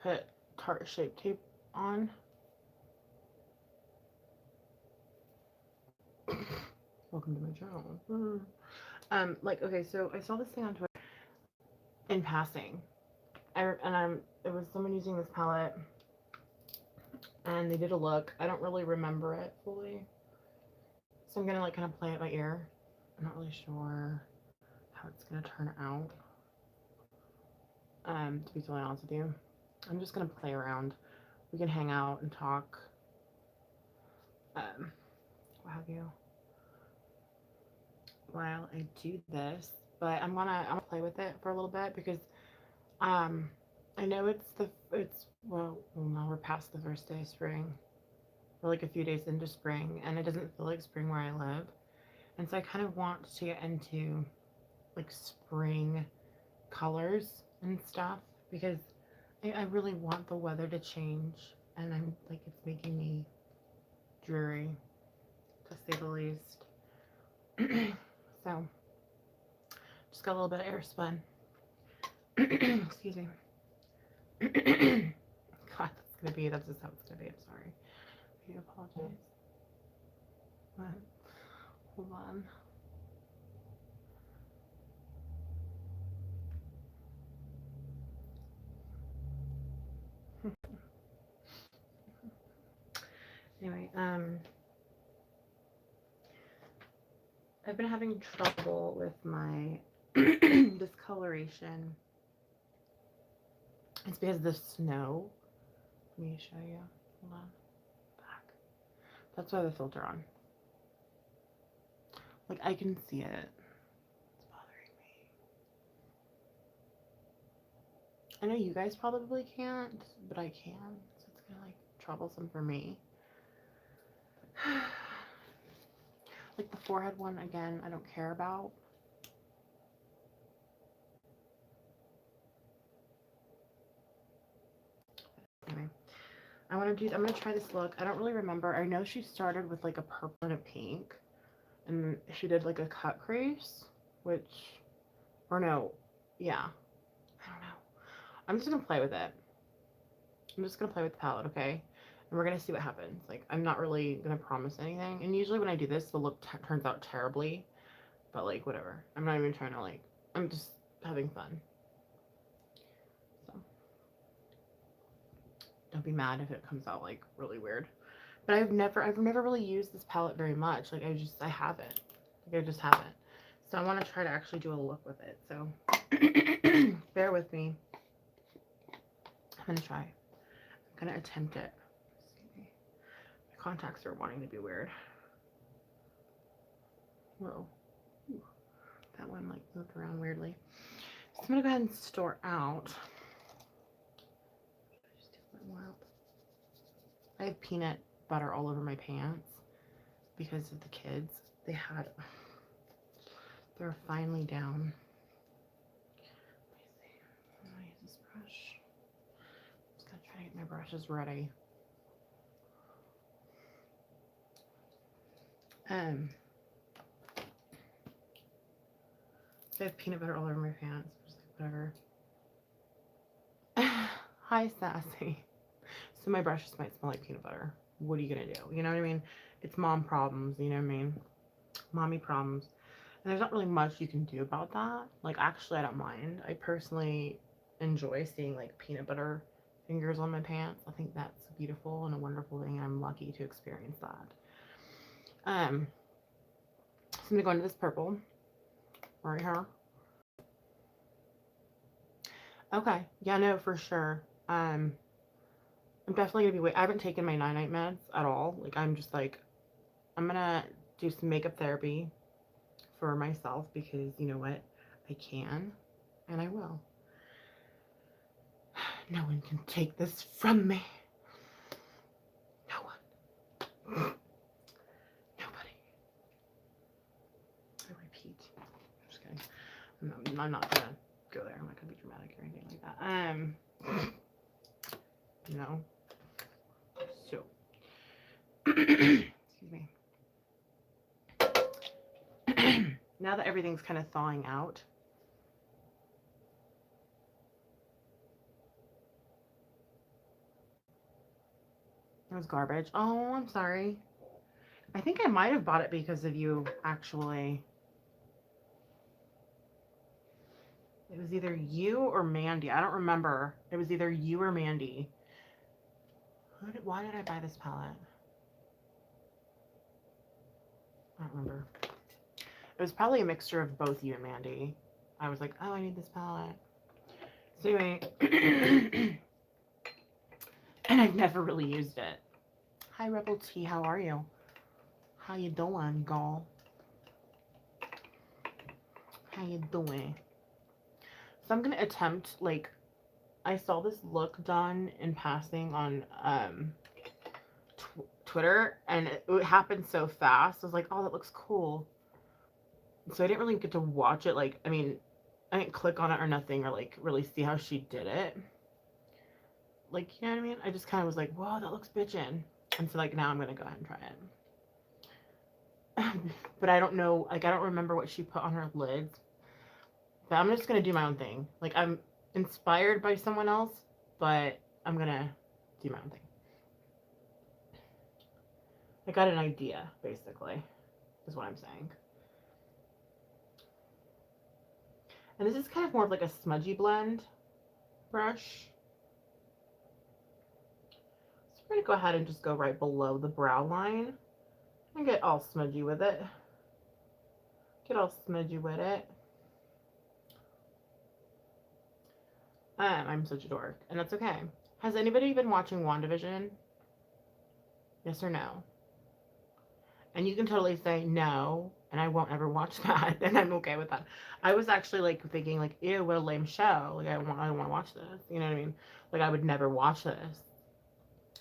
put Tarte Shape Tape on. Welcome to my channel. Like, okay, so I saw this thing on Twitter in passing. It was someone using this palette, and they did a look. I don't really remember it fully, so I'm gonna like kind of play it by ear. I'm not really sure how it's gonna turn out. To be totally honest with you, I'm just gonna play around. We can hang out and talk. What have you? While I do this, but I'm gonna play with it for a little bit because um I know it's well now we're past the first day of spring. We're like a few days into spring and it doesn't feel like spring where I live. And so I kind of want to get into like spring colors and stuff because I really want the weather to change and I'm like it's making me dreary to say the least. So just got a little bit of air spun. Excuse me. God, that's just how it's gonna be. I'm sorry. I do apologize. But hold on. Anyway, I've been having trouble with my discoloration. It's because of the snow. Let me show you. Hold on. Back. That's why the filter on. Like I can see it. It's bothering me. I know you guys probably can't, but I can. So it's kind of like troublesome for me. Like the forehead one, again, I don't care about. Anyway, I'm gonna try this look. I don't really remember. I know she started with like a purple and a pink, and she did like a cut crease, which, or no, yeah, I don't know. I'm just gonna play with it. I'm just gonna play with the palette, okay? And we're gonna see what happens. Like, I'm not really gonna promise anything. And usually when I do this, the look turns out terribly. But like, whatever. I'm not even trying to like. I'm just having fun. So don't be mad if it comes out like really weird. But I've never really used this palette very much. Like, I haven't. Like, I just haven't. So I want to try to actually do a look with it. So bear with me. I'm gonna try. I'm gonna attempt it. My contacts are wanting to be weird. Whoa. Ooh, that one like moved around weirdly. So I'm gonna go ahead and store out. I have peanut butter all over my pants because of the kids. They're finally down. Let me see. I'm gonna use this brush. I'm just gonna try to get my brushes ready. So I have peanut butter all over my pants. Just like whatever. Hi, Sassy. So my brushes might smell like peanut butter. What are you gonna do? You know what I mean? It's mom problems, you know what I mean? Mommy problems. And there's not really much you can do about that. Like, actually, I don't mind. I personally enjoy seeing like peanut butter fingers on my pants. I think that's beautiful and a wonderful thing. I'm lucky to experience that. So I'm gonna go into this purple right here. Okay, yeah, no, for sure. I'm definitely gonna be I haven't taken my night meds at all. Like, I'm just like, I'm gonna do some makeup therapy for myself because you know what, I can and I will. No one can take this from me. No one. Nobody. I repeat. I'm just kidding. I'm not gonna go there. I'm not gonna be dramatic or anything like that. No. So, excuse me. Now that everything's kind of thawing out, It was garbage. Oh, I'm sorry. I think I might have bought it because of you, actually. It was either you or Mandy. I don't remember. It was either you or Mandy. Why did I buy this palette? I don't remember. It was probably a mixture of both you and Mandy. I was like, oh, I need this palette. So anyway, and I've never really used it. Hi, Rebel T. How are you? How you doing, girl? How you doing? So I'm gonna attempt, like, I saw this look done in passing on Twitter, and it happened so fast. I was like, oh, that looks cool. So I didn't really get to watch it. Like, I mean, I didn't click on it or nothing, or like really see how she did it. Like, you know what I mean? I just kind of was like, whoa, that looks bitchin'. And so, like, now I'm gonna go ahead and try it. But I don't know, like, I don't remember what she put on her lids. But I'm just gonna do my own thing. Like, I'm inspired by someone else, but I'm gonna do my own thing. I got an idea, basically, is what I'm saying. And this is kind of more of like a smudgy blend brush. So we're gonna go ahead and just go right below the brow line and get all smudgy with it. Get all smudgy with it. I'm such a dork, and that's okay. Has anybody been watching WandaVision? Yes or no? And you can totally say no, and I won't ever watch that, and I'm okay with that. I was actually like thinking like, ew, what a lame show. Like I don't want to watch this. You know what I mean? Like I would never watch this.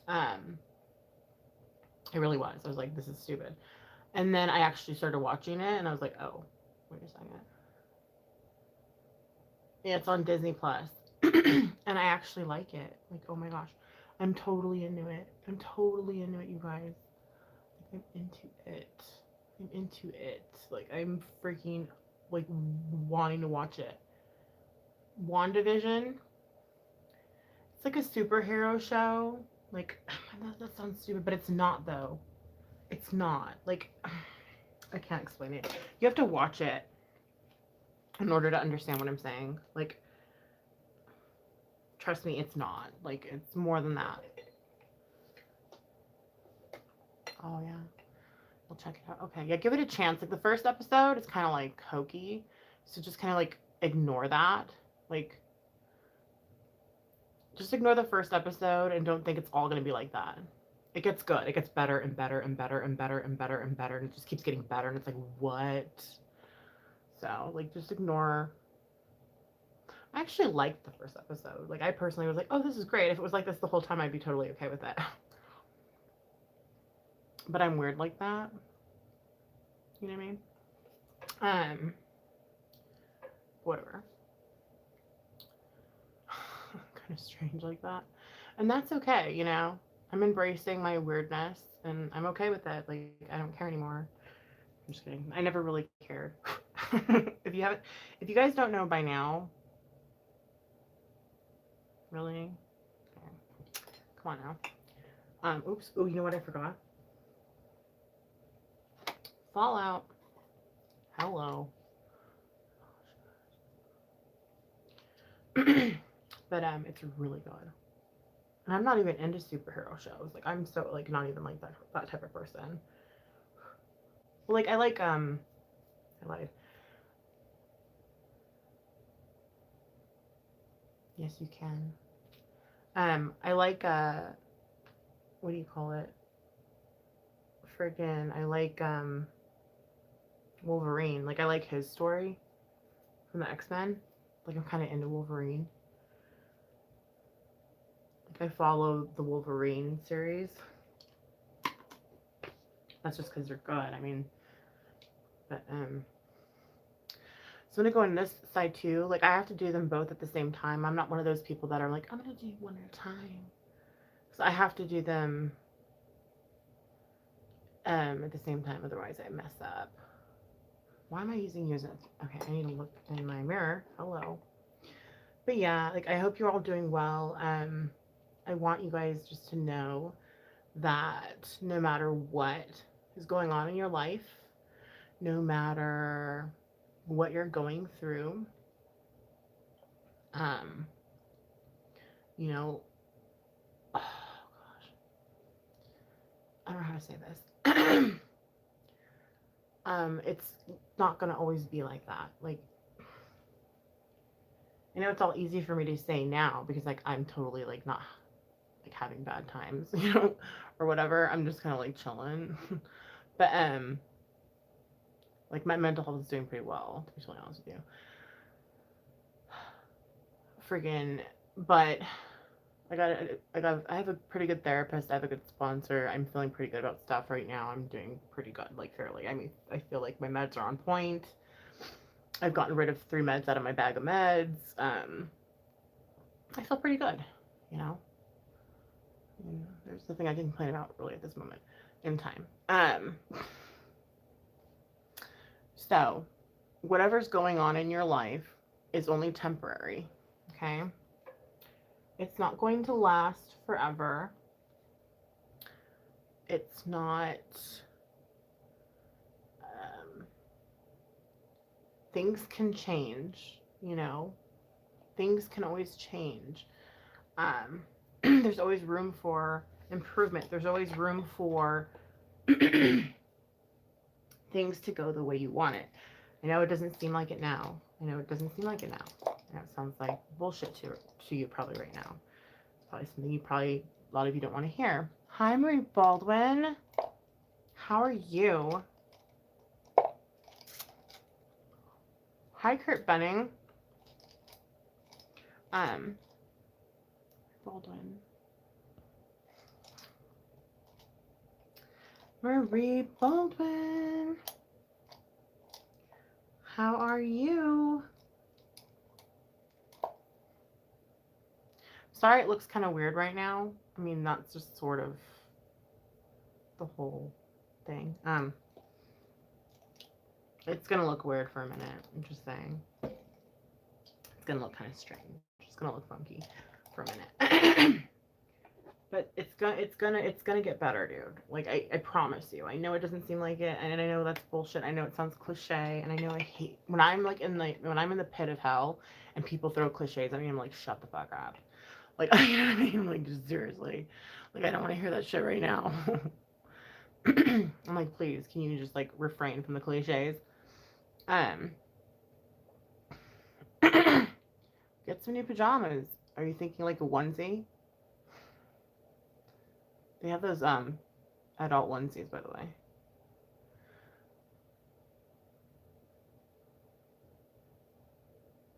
Um, it really was. I was like, this is stupid. And then I actually started watching it, and I was like, oh, wait a second. Yeah, it's on Disney Plus, and I actually like it. Like, oh my gosh, I'm totally into it. I'm totally into it, you guys. I'm into it. I'm into it. Like, I'm freaking like wanting to watch it. WandaVision. It's like a superhero show. Like, that sounds stupid, but it's not though. It's not. Like, I can't explain it. You have to watch it in order to understand what I'm saying. Like, trust me, it's not. Like, it's more than that. Oh, yeah. We'll check it out. Okay, yeah, give it a chance. Like, the first episode is kind of, like, hokey. So just kind of, like, ignore that. Like, just ignore the first episode and don't think it's all going to be like that. It gets good. It gets better and better and better and better and better and better. And it just keeps getting better. And it's like, what? So, like, just ignore. I actually liked the first episode. Like, I personally was like, oh, this is great. If it was like this the whole time, I'd be totally okay with it. But I'm weird like that. You know what I mean? Whatever. Kind of strange like that. And that's okay, you know? I'm embracing my weirdness and I'm okay with it. Like, I don't care anymore. I'm just kidding. I never really cared. If you guys don't know by now, really? Okay. Come on now. Oops. Oh, you know what I forgot? Fallout. Hello. But it's really good. And I'm not even into superhero shows. Like I'm so like not even like that type of person. Well, like I like I lied. Yes, you can. I like what do you call it? Friggin' I like Wolverine. Like I like his story from the X-Men. Like I'm kind of into Wolverine. Like I follow the Wolverine series. That's just because they're good. I mean, but so I'm gonna go on this side too. Like I have to do them both at the same time. I'm not one of those people that are like, I'm gonna do one at a time. So I have to do them at the same time, otherwise I mess up. Why am I using users? Okay, I need to look in my mirror. Hello. But yeah, like I hope you're all doing well. I want you guys just to know that no matter what is going on in your life, no matter what you're going through, um, you know, oh gosh, I don't know how to say this. It's not gonna always be like that. Like, I know it's all easy for me to say now because like I'm totally like not like having bad times, or whatever. I'm just kind of like chilling. But like my mental health is doing pretty well, to be totally honest with you. Friggin', but I have a pretty good therapist. I have a good sponsor. I'm feeling pretty good about stuff right now. I'm doing pretty good, like fairly. I mean, I feel like my meds are on point. I've gotten rid of 3 meds out of my bag of meds. I feel pretty good, you know. There's nothing I can complain about really at this moment in time. So whatever's going on in your life is only temporary. Okay, it's not going to last forever. It's not. Um, Things can change. Things can always change. Um, there's always room for improvement. There's always room for things to go the way you want it. I know it doesn't seem like it now. I know it doesn't seem like it now. I know it sounds like bullshit to you probably right now. It's probably something a lot of you don't want to hear. Hi, Marie Baldwin. How are you? Hi, Kurt Benning. Baldwin. Marie Baldwin. How are you? Sorry, it looks kind of weird right now. I mean, that's just sort of the whole thing. It's gonna look weird for a minute. I'm just saying. It's gonna look kind of strange. It's gonna look funky for a minute. But it's gonna get better, dude. Like I promise you. I know it doesn't seem like it, and I know that's bullshit. I know it sounds cliche, and I know I hate when I'm like when I'm in the pit of hell and people throw cliches. I mean, I'm like, shut the fuck up. Like, you know what I mean? Like, just seriously. Like, I don't want to hear that shit right now. I'm like, please, can you just like refrain from the cliches? Um, get some new pajamas. Are you thinking like a onesie? They have those adult onesies, by the way.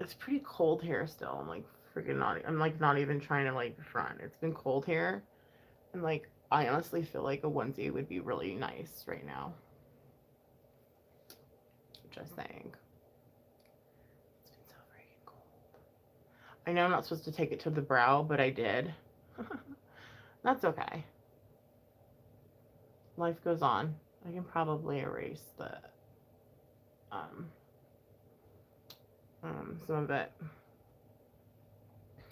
It's pretty cold here still. I'm like freaking not. I'm like not even trying to like front. It's been cold here, and like I honestly feel like a onesie would be really nice right now. Just saying. It's been so freaking cold. I know I'm not supposed to take it to the brow, but I did. That's okay. Life goes on. I can probably erase the um some of it,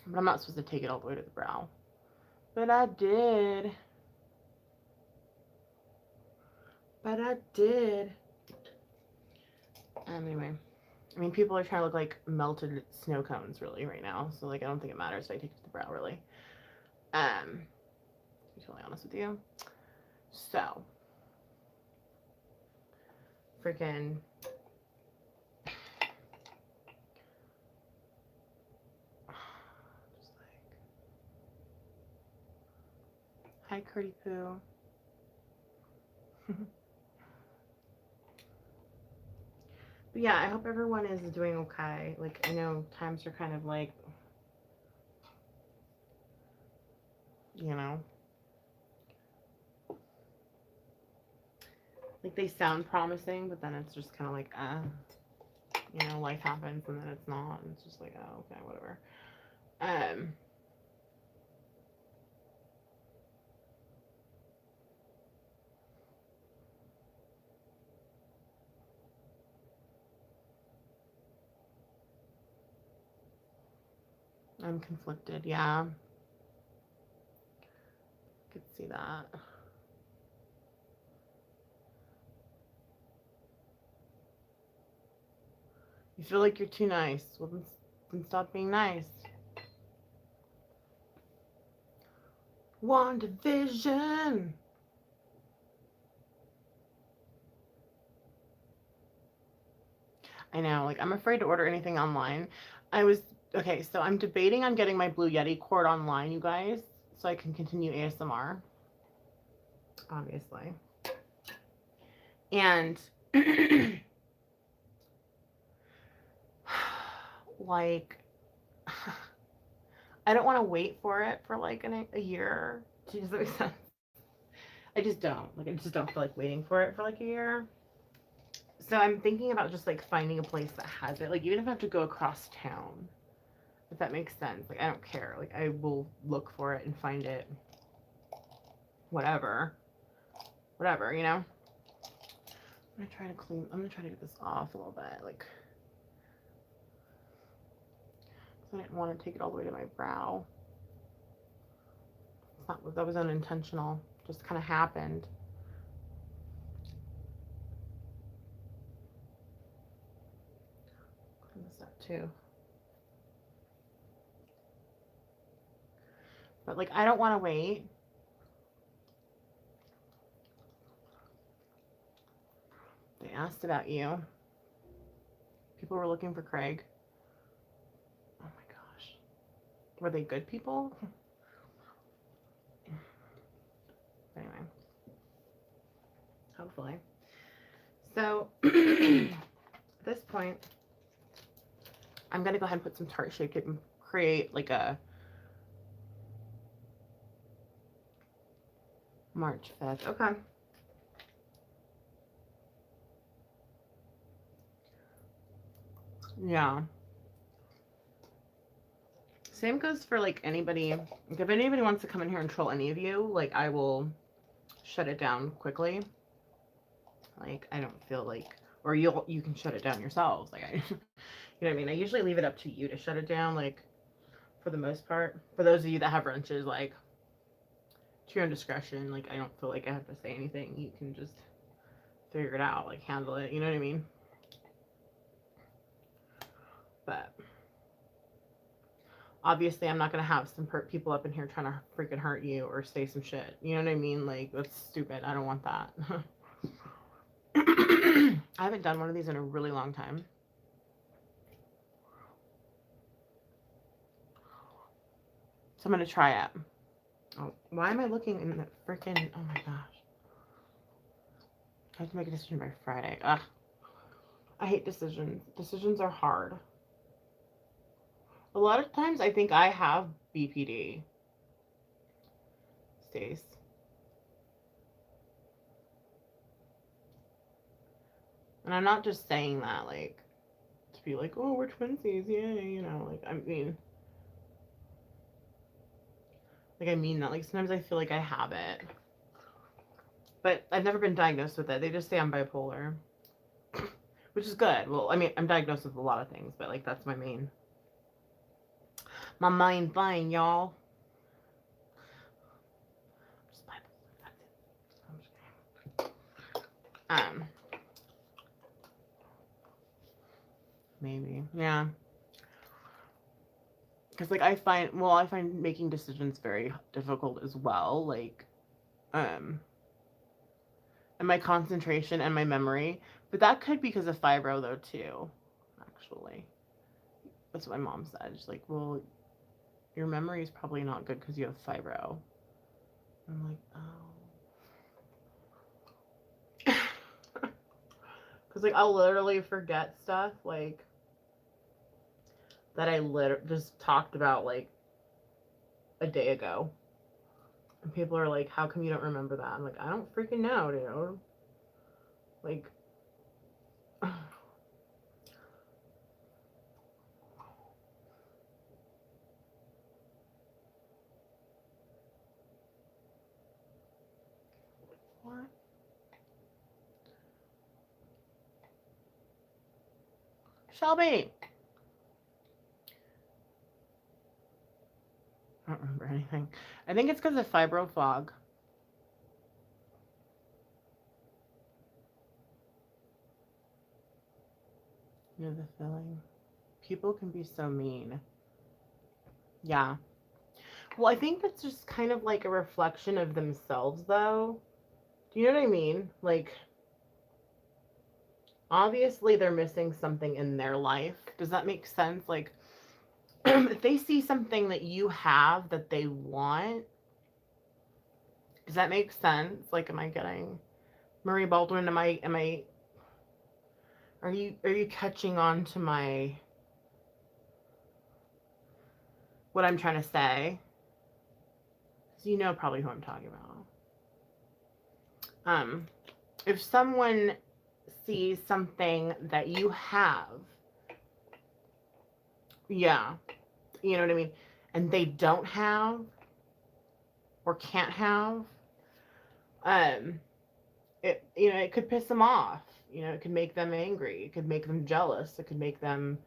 but I'm not supposed to take it all the way to the brow. But I did. But I did. Anyway, I mean, people are trying to look like melted snow cones, really, right now. So, like, I don't think it matters if I take it to the brow, really. To be totally honest with you. So, freaking. Just like, hi, Curdy Poo. But yeah, I hope everyone is doing okay. Like, I know times are kind of like, you know, like they sound promising, but then it's just kind of like, life happens and then it's not. And it's just like, oh, okay, whatever. Um, I'm conflicted. Yeah. could see that. You feel like you're too nice. Well, then stop being nice. WandaVision. I know, like, I'm afraid to order anything online. I was, okay, so I'm debating on getting my Blue Yeti cord online, you guys, so I can continue ASMR, obviously. And, like, I don't want to wait for it for, like, a year. Does that make sense? I just don't. Like, I just don't feel like waiting for it for, like, a year. So I'm thinking about just, like, finding a place that has it. Like, even if I have to go across town. If that makes sense. Like, I don't care. Like, I will look for it and find it. Whatever. Whatever, you know? I'm gonna try to get this off a little bit. Like, I didn't want to take it all the way to my brow. That was unintentional. Just kind of happened. Clean this up too. But, like, I don't want to wait. They asked about you. People were looking for Craig. Oh my gosh. Were they good people? Anyway. Hopefully. So, at this point, I'm going to go ahead and put some Tarte Shape Tape and create, like, a March 5th. Okay. Yeah. Same goes for, like, anybody. Like, if anybody wants to come in here and troll any of you, like, I will shut it down quickly. Like, I don't feel like, or you can shut it down yourselves. Like, you know what I mean? I usually leave it up to you to shut it down, like, for the most part. For those of you that have wrenches, like, to your own discretion. Like, I don't feel like I have to say anything. You can just figure it out, like, handle it. You know what I mean? But obviously, I'm not gonna have some people up in here trying to freaking hurt you or say some shit. You know what I mean? Like, that's stupid. I don't want that. I haven't done one of these in a really long time. So I'm gonna try it. Oh, why am I looking in the freaking? Oh my gosh! I have to make a decision by Friday. Ugh. I hate decisions. Decisions are hard. A lot of times, I think I have BPD. Stace. And I'm not just saying that, like, to be like, oh, we're twinsies, yeah, you know, like, I mean that. Like, sometimes I feel like I have it. But I've never been diagnosed with it. They just say I'm bipolar. Which is good. Well, I mean, I'm diagnosed with a lot of things, but, like, that's my main fine, y'all. Just bipolar. That's it. Maybe. Yeah. Because, like, I find making decisions very difficult as well. Like, and my concentration and my memory. But that could be because of fibro, though, too, actually. That's what my mom said. She's like, well, your memory is probably not good because you have fibro. I'm like, oh. Because, like, I'll literally forget stuff, like, that I just talked about, like, a day ago. And people are like, how come you don't remember that? I'm like, I don't freaking know, dude. Like, what? Shelby! I don't remember anything. anything. I think it's because of fibro fog. You know the feeling. People can be so mean. Yeah. Well, I think it's just kind of like a reflection of themselves, though. Do you know what I mean? Like, obviously, they're missing something in their life. Does that make sense? Like, if they see something that you have that they want, does that make sense? Like, am I getting Marie Baldwin? Are you catching on to my what I'm trying to say? So you know probably who I'm talking about. If someone sees something that you have, yeah, you know what I mean, and they don't have or can't have, um, it could piss them off. It could make them angry. It could make them jealous. It could make them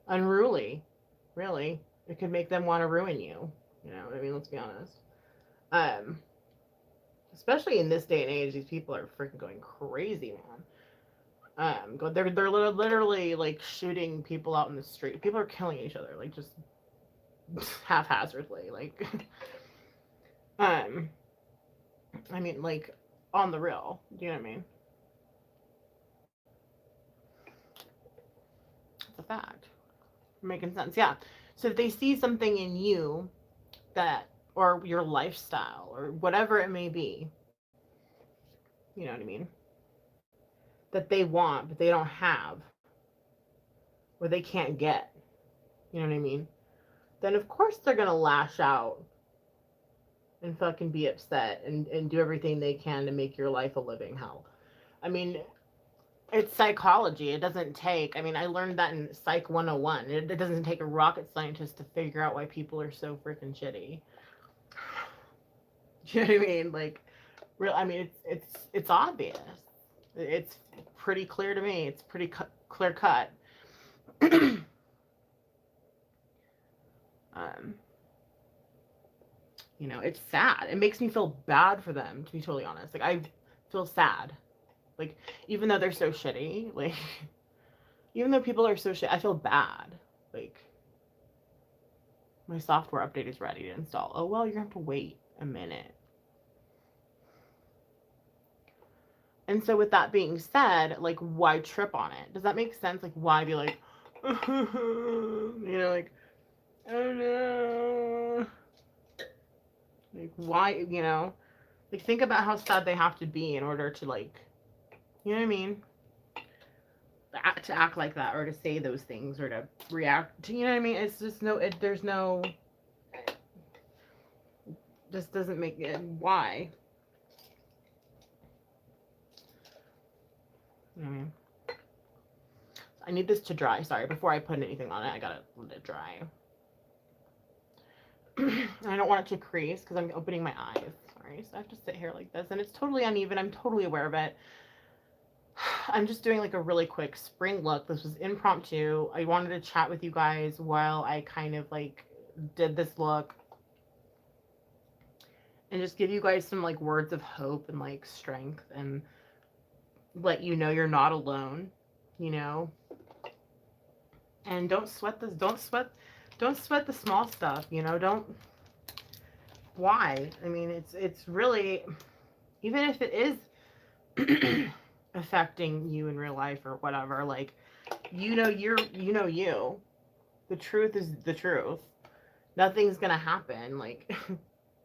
unruly. Really, it could make them want to ruin you. You know what I mean? Let's be honest. Um, Especially in this day and age, these people are freaking going crazy, man. They're literally like shooting people out in the street. People are killing each other, like just haphazardly, like. um, I mean, like on the real. Do you know what I mean? It's a fact. Making sense, yeah. So if they see something in you that, or your lifestyle, or whatever it may be, you know what I mean, that they want but they don't have, or they can't get, you know what I mean? Then of course they're gonna lash out and fucking be upset and do everything they can to make your life a living hell. I mean, it's psychology. It doesn't take, I mean, I learned that in Psych 101. It doesn't take a rocket scientist to figure out why people are so freaking shitty. You know what I mean? Like, real. I mean, it's obvious. It's pretty clear to me. It's pretty clear cut. um, it's sad. It makes me feel bad for them, to be totally honest. Like, I feel sad. Like, even though they're so shitty, like, even though people are so shit, I feel bad. Like, my software update is ready to install. Oh, well, you're gonna have to wait a minute. And so with that being said, like, why trip on it? Does that make sense? Like, why be like, like, oh no. Like, why, like, think about how sad they have to be in order to, like, you know what I mean? To act like that, or to say those things, or to react to, you know what I mean? It's just there's no, just doesn't make it, why? You know what I mean? I need this to dry. Sorry, before I put anything on it, I gotta let it dry. And I don't want it to crease because I'm opening my eyes. Sorry, so I have to sit here like this, and it's totally uneven. I'm totally aware of it. I'm just doing like a really quick spring look. This was impromptu. I wanted to chat with you guys while I kind of like did this look, and just give you guys some like words of hope and like strength, and let you know you're not alone, and don't sweat this. Don't sweat the small stuff, don't. Why? I mean, it's really, even if it is affecting you in real life or whatever, like, you. The truth is the truth. Nothing's gonna happen. Like,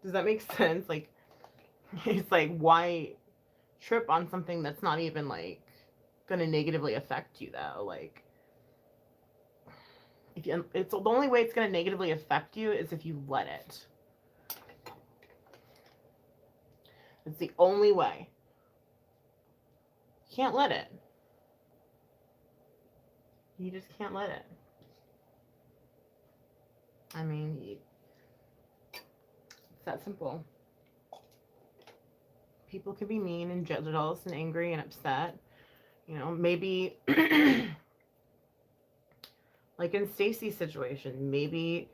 does that make sense? Like, it's like, why trip on something that's not even like gonna negatively affect you, though? Like, it's the only way it's gonna negatively affect you is if you let it. It's the only way. You can't let it. You just can't let it. I mean, it's that simple. People can be mean and jealous and angry and upset. Maybe like in Stacy's situation, maybe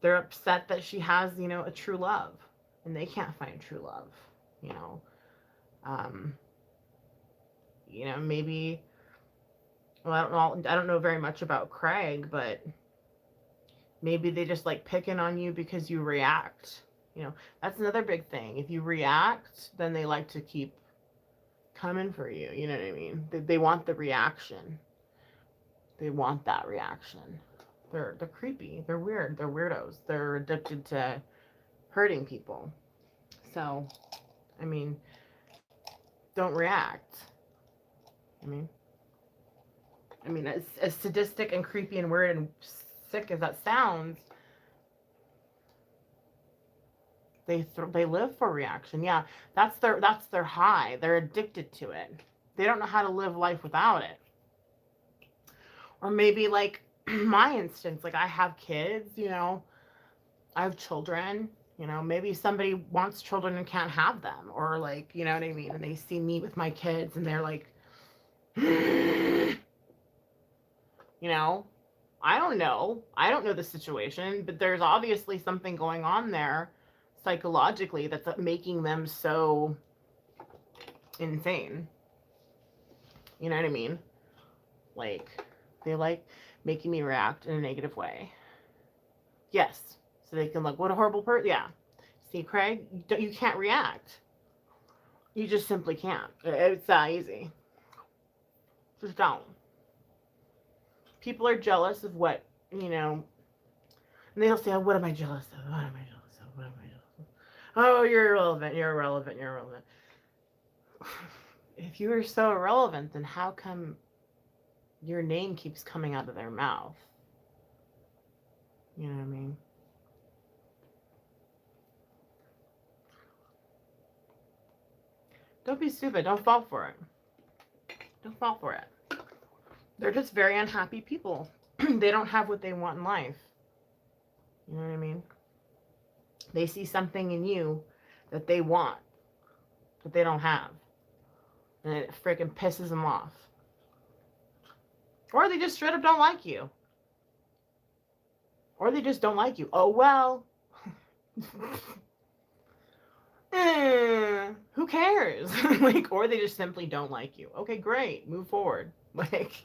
They're upset that she has, you know, a true love and they can't find true love, you know. Um, maybe, well, I don't know very much about Craig, but maybe they just like picking on you because you react. That's another big thing. If you react, then they like to keep coming for you. You know what I mean? They want the reaction. They want that reaction. They're creepy. They're weird. They're weirdos. They're addicted to hurting people. So, I mean, don't react. I mean, as sadistic and creepy and weird and sick as that sounds, they live for reaction. Yeah, that's their high. They're addicted to it. They don't know how to live life without it. Or maybe like my instance, like I have kids, I have children, maybe somebody wants children and can't have them, or like, you know what I mean? And they see me with my kids and they're like, I don't know. I don't know the situation, but there's obviously something going on there psychologically that's making them so insane. You know what I mean? Like, they like making me react in a negative way. Yes. So they can look, what a horrible person. Yeah. See, Craig, you can't react. You just simply can't. It's that easy. Just don't. People are jealous of what, and they'll say, oh, what am I jealous of? What am I jealous of? What am I jealous of? Oh, you're irrelevant. You're irrelevant. You're irrelevant. If you are so irrelevant, then how come your name keeps coming out of their mouth? You know what I mean? Don't be stupid. Don't fall for it. Don't fall for it. They're just very unhappy people. They don't have what they want in life. You know what I mean? They see something in you that they want, that they don't have. And it freaking pisses them off. Or they just straight up don't like you. Or they just don't like you. Oh, well. Who cares? Like, or they just simply don't like you. Okay, great. Move forward. Like,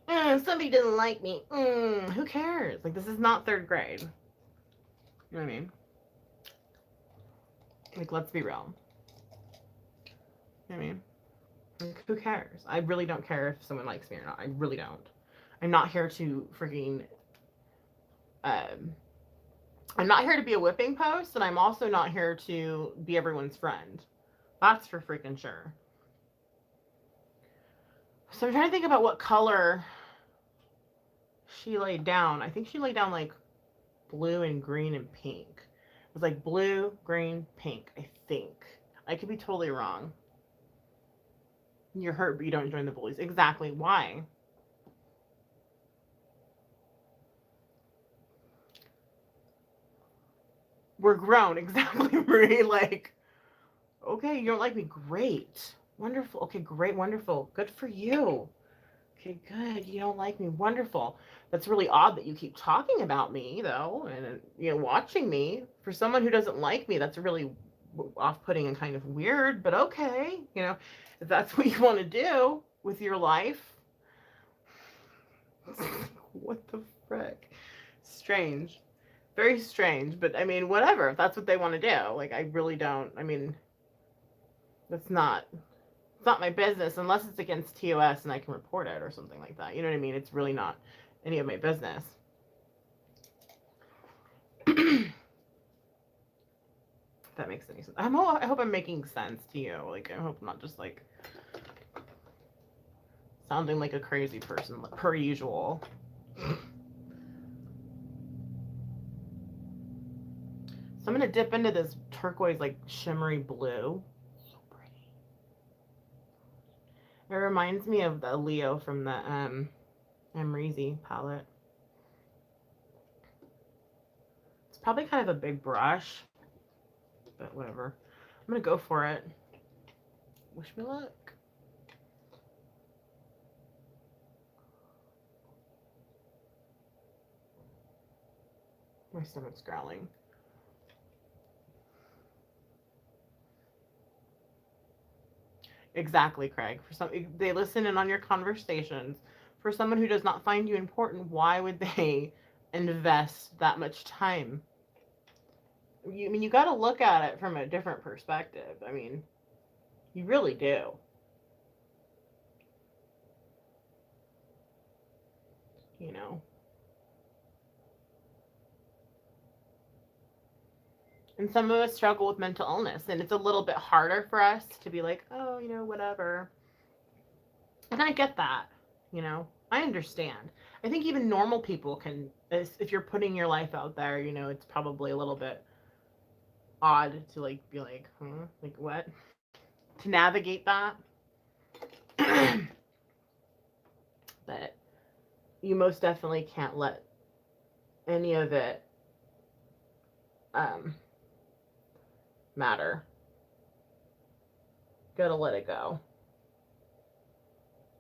somebody doesn't like me. Who cares? Like, this is not third grade. You know what I mean? Like, let's be real. You know what I mean? Like, who cares? I really don't care if someone likes me or not. I really don't. I'm not here to freaking, I'm not here to be a whipping post, and I'm also not here to be everyone's friend. That's for freaking sure. So I'm trying to think about what color she laid down. I think she laid down like blue and green and pink. It was like blue, green, pink, I think. I could be totally wrong. You're hurt, but you don't join the bullies. Exactly. Why? We're grown. Exactly, Marie. Like, okay, you don't like me. Great. Wonderful. Okay, great. Wonderful. Good for you. Okay, good. You don't like me. Wonderful. That's really odd that you keep talking about me, though, and, watching me. For someone who doesn't like me, that's really off-putting and kind of weird, but okay. If that's what you want to do with your life. What the frick? Strange. Very strange, but I mean, whatever. If that's what they want to do. Like, I really don't. I mean, it's not my business unless it's against TOS and I can report it or something like that. You know what I mean? It's really not any of my business. If that makes any sense. I hope I'm making sense to you. Like, I hope I'm not just like sounding like a crazy person per usual. So I'm gonna dip into this turquoise, like shimmery blue. So pretty. It reminds me of the Leo from the Amrezy palette. It's probably kind of a big brush, but whatever. I'm gonna go for it. Wish me luck. My stomach's growling. Exactly, Craig. For some, they listen in on your conversations. For someone who does not find you important, why would they invest that much time? I mean, you got to look at it from a different perspective. I mean, you really do. You know. And some of us struggle with mental illness, and it's a little bit harder for us to be like, oh, whatever. And I get that, I understand. I think even normal people can, if you're putting your life out there, it's probably a little bit odd to like be like, huh, like what? To navigate that. But you most definitely can't let any of it um, matter. Gotta let it go.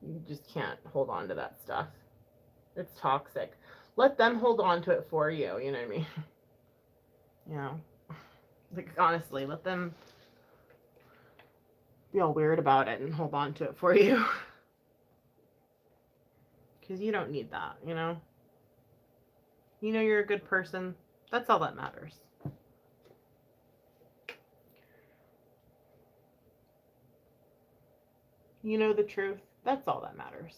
You just can't hold on to that stuff. It's toxic. Let them hold on to it for you, you know what I mean? You know, like honestly, let them be all weird about it and hold on to it for you. Because you don't need that, You know you're a good person. That's all that matters. You know the truth. That's all that matters.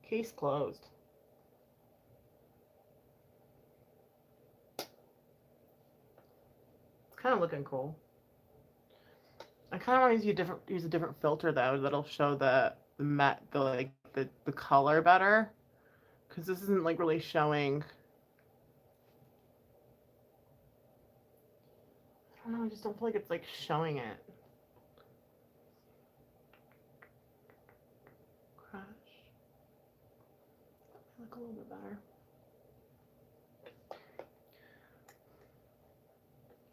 Case closed. It's kind of looking cool. I kind of want to use a different filter though that'll show the color better, because this isn't like really showing. I don't know. I just don't feel like it's like showing it. Crash. Look a little bit better.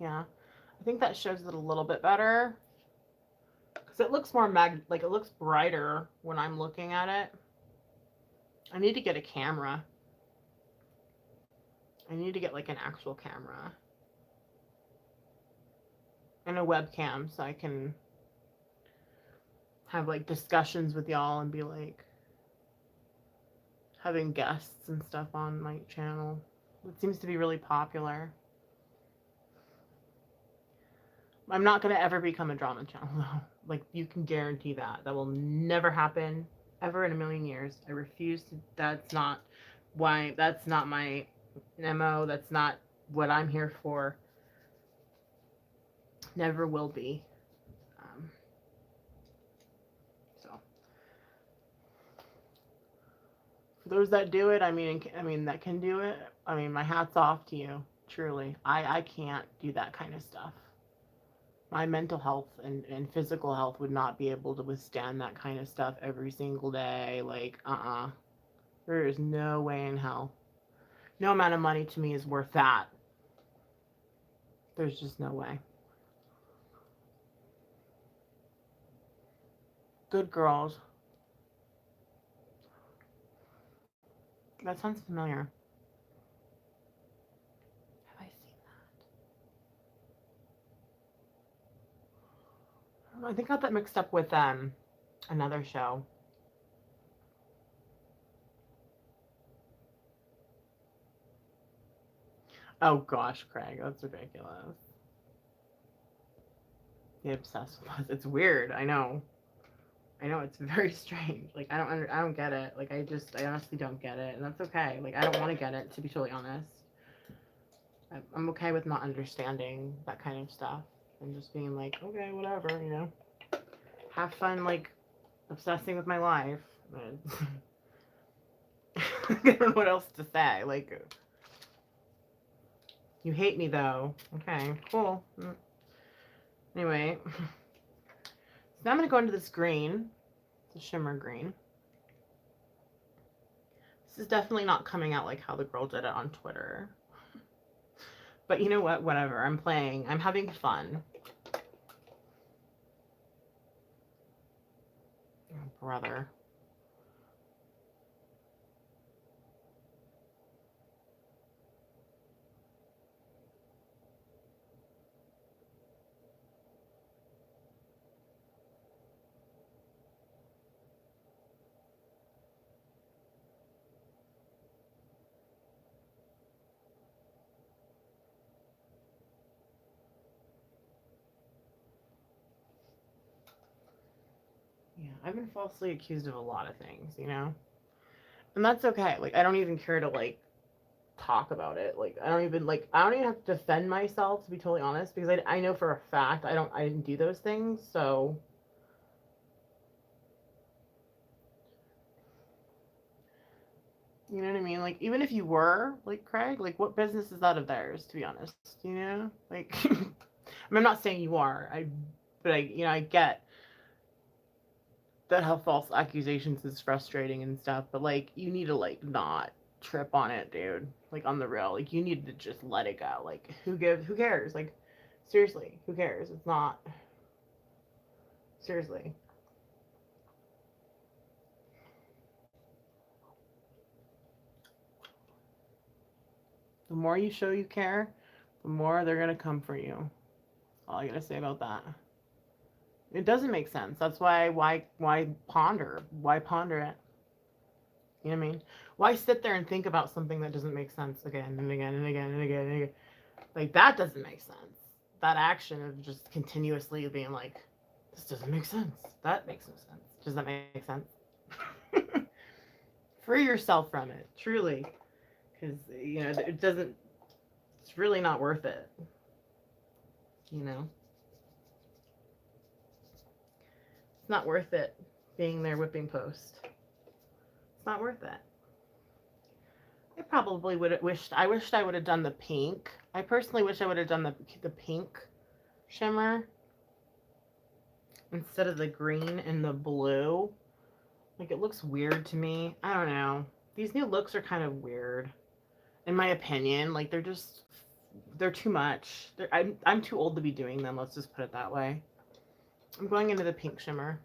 Yeah, I think that shows it a little bit better. Because it looks more like it looks brighter when I'm looking at it. I need to get a camera. I need to get like an actual camera. And a webcam so I can have like discussions with y'all and be like having guests and stuff on my channel. It seems to be really popular. I'm not going to ever become a drama channel though. Like, you can guarantee that. That will never happen ever in a million years. I refuse to. That's not my MO. That's not what I'm here for. Never will be. So for those that do it, I mean that can do it. I mean, my hat's off to you. Truly, I can't do that kind of stuff. My mental health and physical health would not be able to withstand that kind of stuff every single day. Like, there is no way in hell. No amount of money to me is worth that. There's just no way. Good girls. That sounds familiar. Have I seen that? I think I got that mixed up with another show. Oh gosh, Craig, that's ridiculous. The obsessed with us. It's weird. I know. It's very strange. Like, I don't get it. Like, I honestly don't get it, and that's okay. Like, I don't want to get it, to be totally honest. I'm okay with not understanding that kind of stuff and just being like, okay, whatever, have fun, like, obsessing with my life. I don't know what else to say. Like, you hate me though. Okay, cool. Anyway, so now I'm gonna go into this green. It's a shimmer green. This is definitely not coming out like how the girl did it on Twitter. But you know what? Whatever. I'm playing. I'm having fun. Oh, brother. I've been falsely accused of a lot of things, and that's okay. Like, I don't even care to like talk about it. Like, I don't even have to defend myself, to be totally honest, because I know for a fact I didn't do those things. So, you know what I mean? Like, even if you were like Craig, like, what business is that of theirs? To be honest, like, I mean, I'm not saying you are. But I get that how false accusations is frustrating and stuff. But like, you need to like not trip on it, dude. Like, on the real, like, you need to just let it go. Like, who cares? Like, seriously, who cares? It's not seriously. The more you show you care, the more they're gonna come for you. All I gotta say about that. It doesn't make sense. That's why ponder? Why ponder it? You know what I mean? Why sit there and think about something that doesn't make sense again and again and again and again and again? Like, that doesn't make sense. That action of just continuously being like, this doesn't make sense. That makes no sense. Does that make sense? Free yourself from it, truly, because it doesn't. It's really not worth it. You know, it's not worth it being their whipping post. It's not worth it. I probably would have wished. I wished I would have done the pink. I personally wish I would have done the pink shimmer instead of the green and the blue. Like, it looks weird to me. I don't know. These new looks are kind of weird, in my opinion. Like, they're too much. I'm too old to be doing them. Let's just put it that way. I'm going into the pink shimmer.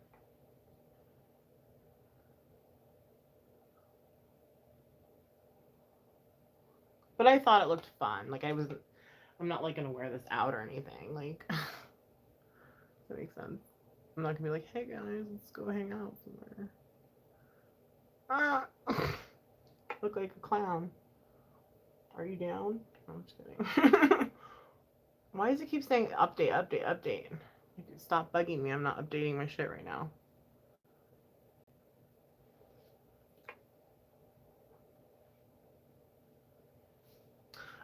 But I thought it looked fun. Like, I'm not like gonna wear this out or anything. Like, that makes sense. I'm not gonna be like, hey guys, let's go hang out somewhere. Ah, look like a clown. Are you down? No, I'm just kidding. Why does it keep saying update, update, update? Stop bugging me. I'm not updating my shit right now.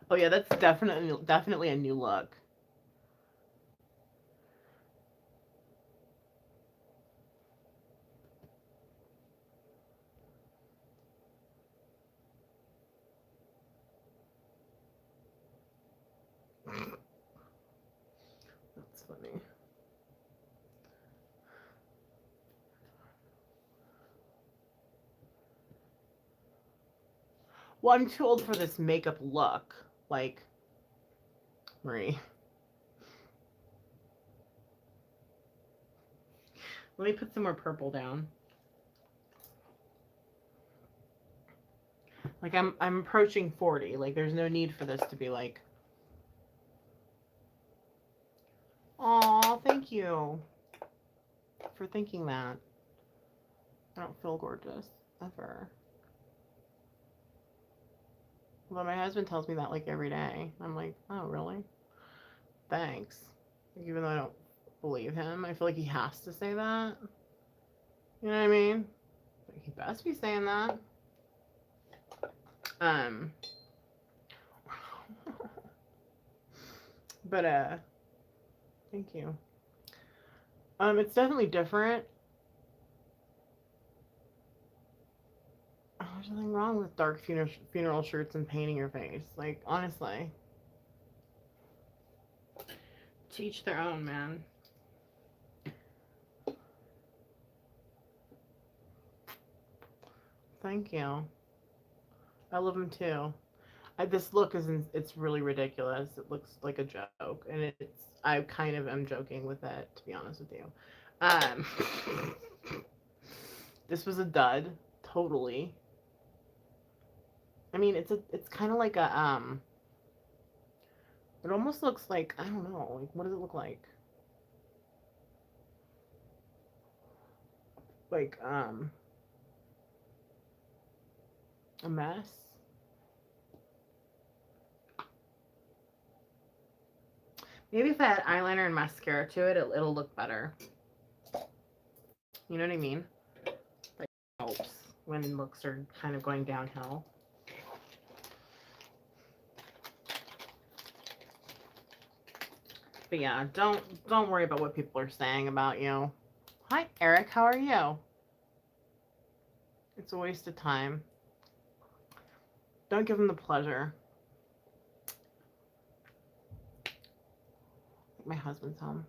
Oh yeah, that's definitely a new look. That's funny. Well, I'm too old for this makeup look. Like, Marie. Let me put some more purple down. Like, I'm approaching 40. Like, there's no need for this to be like, aw, thank you for thinking that. I don't feel gorgeous ever. But my husband tells me that like every day. I'm like, oh, really? Thanks. Like, even though I don't believe him, I feel like he has to say that. You know what I mean? Like, he best be saying that. Um, but thank you. It's definitely different. Oh, there's nothing wrong with dark funeral shirts and painting your face. Like, honestly, to each their own, man. Thank you. I love him too. This look it's really ridiculous. It looks like a joke, and I kind of am joking with it, to be honest with you. Um, this was a dud, totally. I mean, it's kind of like it almost looks like, I don't know, like, what does it look like? Like, a mess. Maybe if I add eyeliner and mascara to it, it'll look better. You know what I mean? Like, helps when looks are kind of going downhill. But yeah, don't worry about what people are saying about you. Hi, Eric. How are you? It's a waste of time. Don't give them the pleasure. Like my husband's home.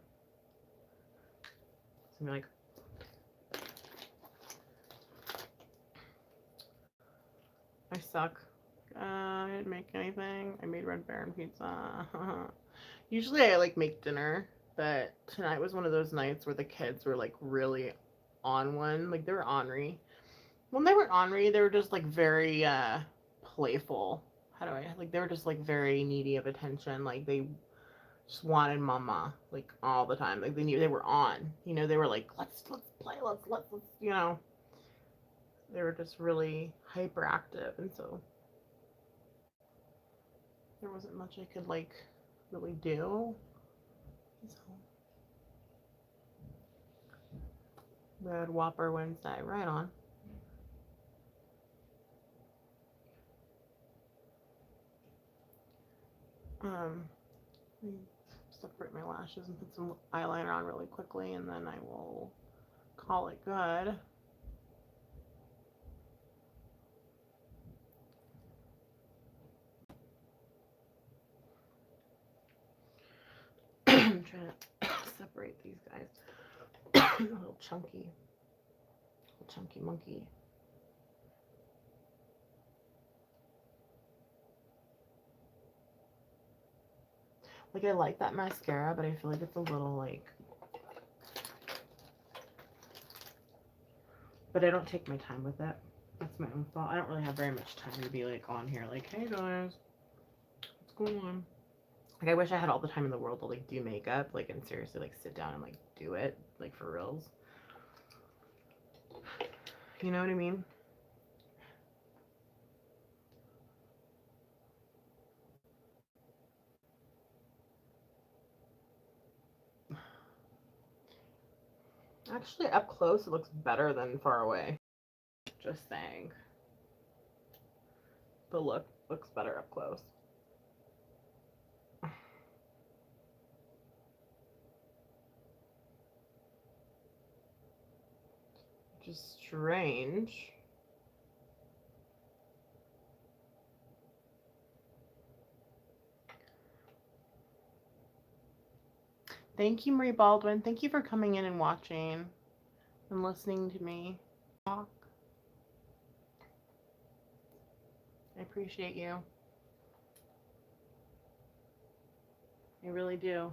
So I'm like, I suck. I didn't make anything. I made Red Baron pizza. Usually I like make dinner, but tonight was one of those nights where the kids were like really on one. Like they were ornery. When they weren't ornery, they were just like very playful. How do I like they were just like very needy of attention. Like they just wanted mama like all the time. Like they knew they were on. You know, they were like, let's play, let's you know. They were just really hyperactive, and so there wasn't much I could like really do. So Red Whopper Wednesday, right on. Let me separate my lashes and put some eyeliner on really quickly, and then I will call it good. I'm trying to separate these guys. A little chunky monkey. Like I like that mascara, but I feel like it's a little like. But I don't take my time with it. That's my own fault. I don't really have very much time to be like on here like, hey guys, what's going on? Like I wish I had all the time in the world to like do makeup, like and seriously like sit down and like do it, like for reals. You know what I mean? Actually, up close it looks better than far away. Just saying. The look looks better up close. Which is strange. Thank you, Marie Baldwin. Thank you for coming in and watching and listening to me talk. I appreciate you. I really do.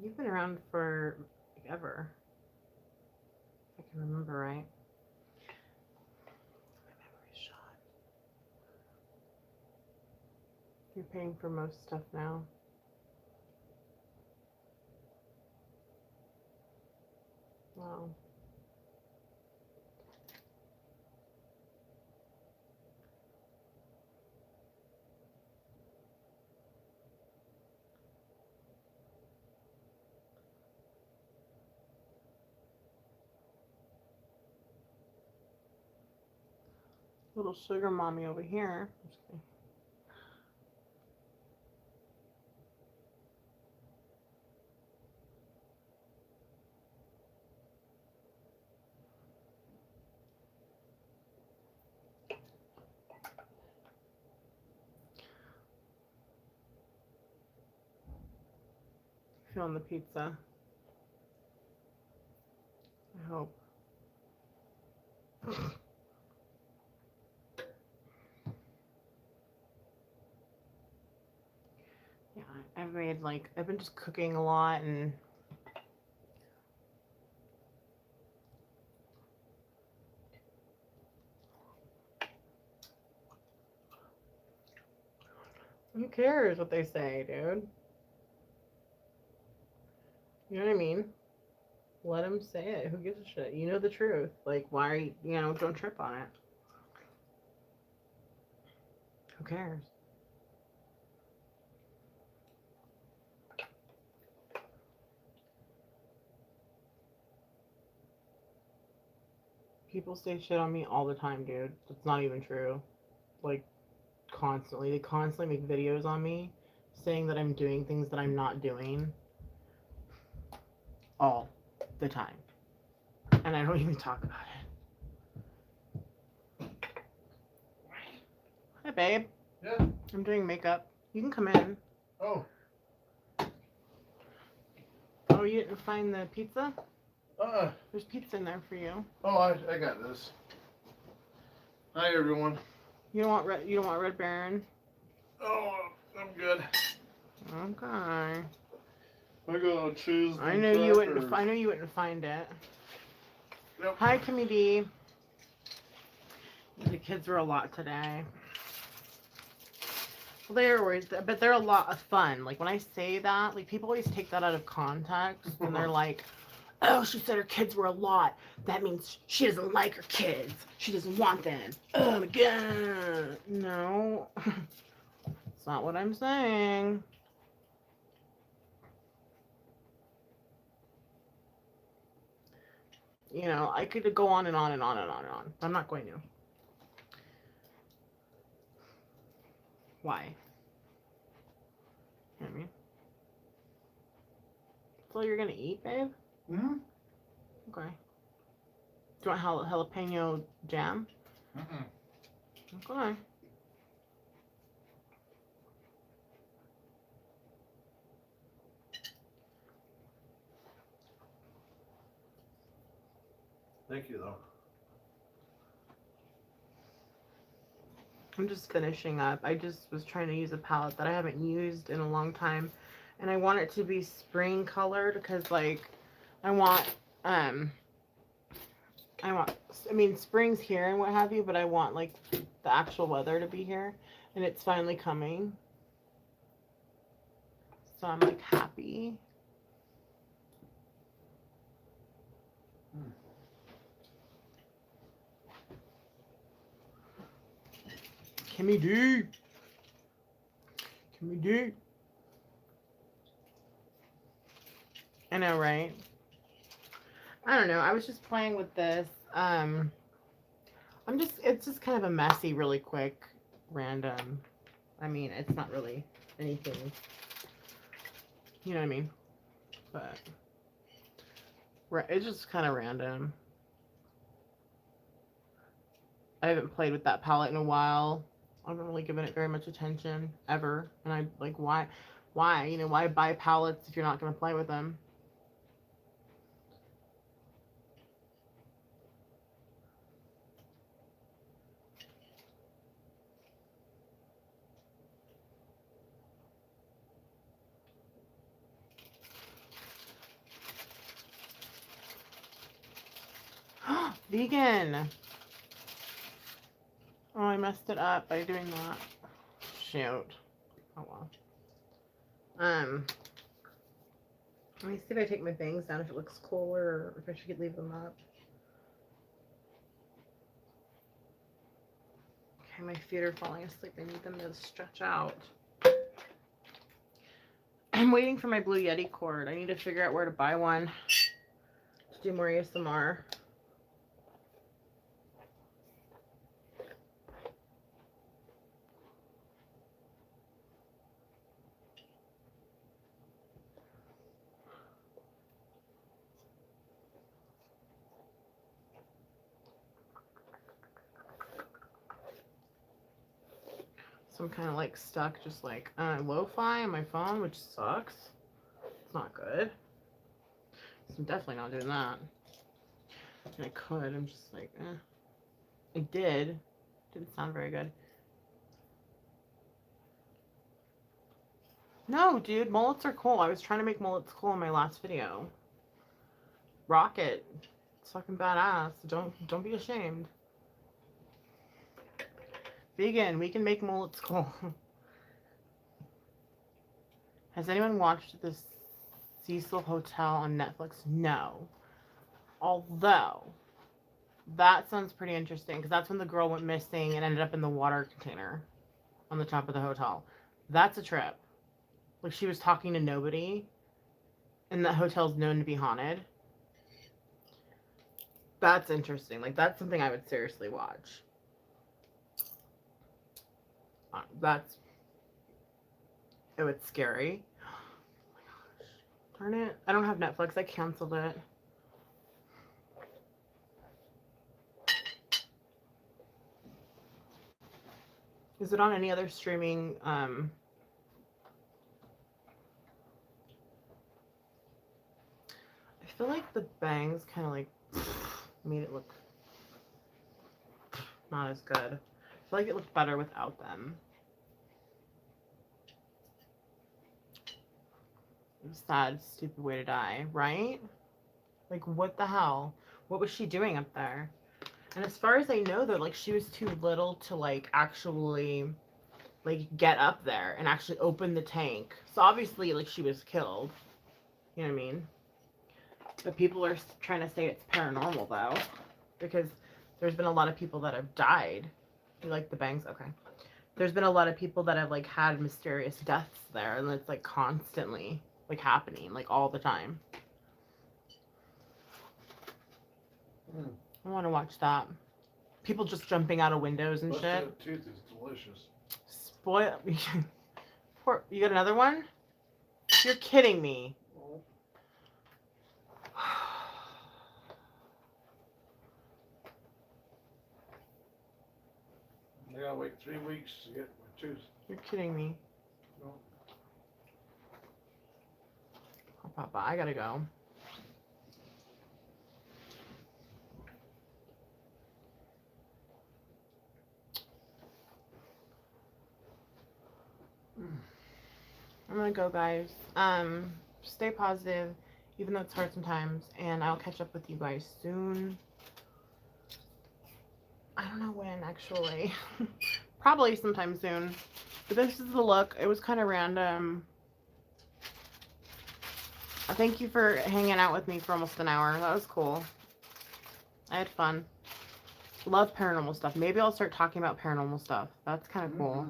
You've been around for ever, if I can remember right. My memory's shot. You're paying for most stuff now. Wow. Little sugar mommy over here. Feeling the pizza. I hope. Yeah, I've made like I've been just cooking a lot and who cares what they say, dude? You know what I mean? Let them say it. Who gives a shit? You know the truth. Like, why are you, don't trip on it. Who cares? People say shit on me all the time, dude. It's not even true. Like, constantly. They constantly make videos on me saying that I'm doing things that I'm not doing all the time. And I don't even talk about it. Hi, babe. Yeah. I'm doing makeup. You can come in. Oh. Oh, you didn't find the pizza? There's pizza in there for you. Oh, I got this. Hi, everyone. You don't want red. You don't want Red Baron. Oh, I'm good. Okay. I gotta choose. I know you wouldn't. I know you wouldn't find it. Yep. Hi, Kimmy D. The kids were a lot today. Well, they're always, but they're a lot of fun. Like when I say that, like people always take that out of context, and they're like, "Oh, she said her kids were a lot. That means she doesn't like her kids. She doesn't want them." Oh my god. No, it's not what I'm saying. You know, I could go on and on and on and on and on. I'm not going to. Why? You know what I mean? That's all you're gonna eat, babe? Hmm? Okay. Do you want jalapeno jam? Okay. Thank you, though. I'm just finishing up. I just was trying to use a palette that I haven't used in a long time. And I want it to be spring colored because, like, I want, I mean, spring's here and what have you, but I want, like, the actual weather to be here. And it's finally coming. So I'm, like, happy. Kimmy D. Kimmy D. I know, right? I don't know. I was just playing with this. It's just kind of a messy, really quick, random. I mean, it's not really anything. You know what I mean? But it's just kind of random. I haven't played with that palette in a while. I haven't really given it very much attention ever. And I like, why, you know, why buy palettes if you're not going to play with them? Vegan. Oh, I messed it up by doing that. Shoot. Oh well. Let me see if I take my bangs down, if it looks cooler, or if I should leave them up. Okay, my feet are falling asleep. I need them to stretch out. I'm waiting for my Blue Yeti cord. I need to figure out where to buy one to do more ASMR. So I'm kind of like stuck, just like lo-fi on my phone, which sucks. It's not good. So I'm definitely not doing that. I could. I'm just like, eh. I did. Didn't sound very good. No, dude, mullets are cool. I was trying to make mullets cool in my last video. Rock it. It's fucking badass. Don't be ashamed. Vegan, we can make mullets cool. Has anyone watched this Cecil Hotel on Netflix? No. Although, that sounds pretty interesting because that's when the girl went missing and ended up in the water container. on the top of the hotel. That's a trip. Like she was talking to nobody, and the hotel's known to be haunted. That's interesting. Like that's something I would seriously watch. That's oh, it's scary. Oh my gosh. Darn it. I don't have Netflix. I canceled it. Is it on any other streaming I feel like the bangs kind of like made it look not as good. I feel like it looked better without them. Sad, stupid way to die, right? Like, what the hell? What was she doing up there? And as far as I know, though, like, she was too little to, like, actually, like, get up there and actually open the tank. So, obviously, like, she was killed. You know what I mean? But people are trying to say it's paranormal, though. Because there's been a lot of people that have died. You like the bangs? Okay. There's been a lot of people that have, like, had mysterious deaths there. And it's, like, constantly, like, happening, like, all the time. I want to watch that. People just jumping out of windows and shit. Busted tooth is delicious. Spoil. You got another one? You're kidding me. I gotta wait 3 weeks to get my tooth. You're kidding me. No. Oh, Papa, I gotta go. I'm gonna go, guys. Stay positive, even though it's hard sometimes, and I'll catch up with you guys soon. I don't know when, actually. Probably sometime soon. But this is the look. It was kind of random. Thank you for hanging out with me for almost an hour. That was cool. I had fun. Love paranormal stuff. Maybe I'll start talking about paranormal stuff. That's kind of cool.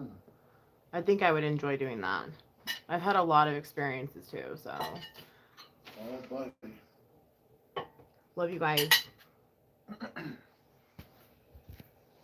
I think I would enjoy doing that. I've had a lot of experiences too, so. All right, buddy. Love you guys.